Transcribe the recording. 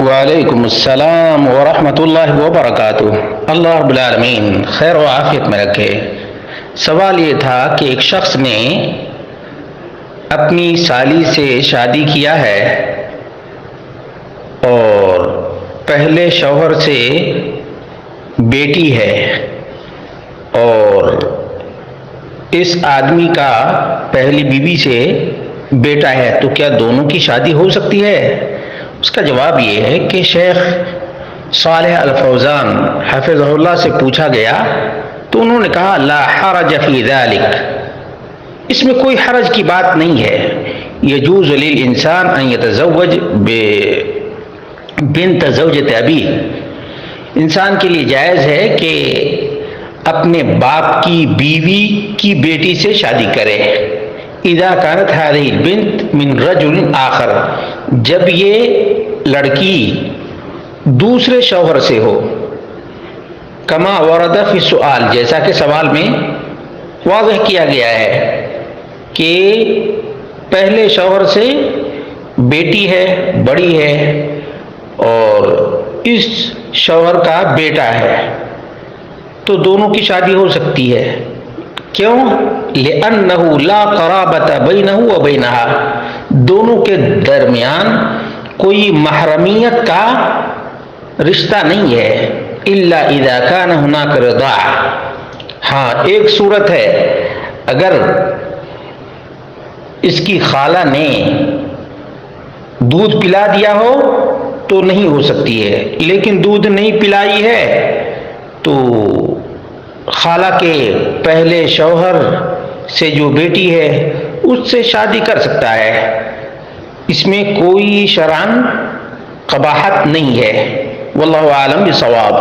وعلیکم السلام ورحمۃ اللہ وبرکاتہ۔ اللہ رب العالمین خیر و عافیت میں رکھے۔ سوال یہ تھا کہ ایک شخص نے اپنی سالی سے شادی کیا ہے اور پہلے شوہر سے بیٹی ہے اور اس آدمی کا پہلی بیوی سے بیٹا ہے، تو کیا دونوں کی شادی ہو سکتی ہے؟ اس کا جواب یہ ہے کہ شیخ صالح الفوزان حفظہ اللہ سے پوچھا گیا تو انہوں نے کہا لا حرج فی ذلک، اس میں کوئی حرج کی بات نہیں ہے۔ یجوز للانسان ان یتزوج بنت زوجۃ ابیہ، انسان کے لیے جائز ہے کہ اپنے باپ کی بیوی کی بیٹی سے شادی کرے، اذا كانت هذه البنت من رجل آخر، جب یہ لڑکی دوسرے شوہر سے ہو، کما ورد فی السؤال، جیسا کہ سوال میں واضح کیا گیا ہے کہ پہلے شوہر سے بیٹی ہے، بڑی ہے، اور اس شوہر کا بیٹا ہے، تو دونوں کی شادی ہو سکتی ہے۔ کیوں؟ لأنه لا قرابة بینہ و بینہا، دونوں کے درمیان کوئی محرمیت کا رشتہ نہیں ہے، الا اذا كان هناك رضاع، ہاں ایک صورت ہے، اگر اس کی خالہ نے دودھ پلا دیا ہو تو نہیں ہو سکتی ہے، لیکن دودھ نہیں پلائی ہے تو خالہ کے پہلے شوہر سے جو بیٹی ہے اس سے شادی کر سکتا ہے، اس میں کوئی شرعاً قباحت نہیں ہے۔ واللہ اعلم بالصواب۔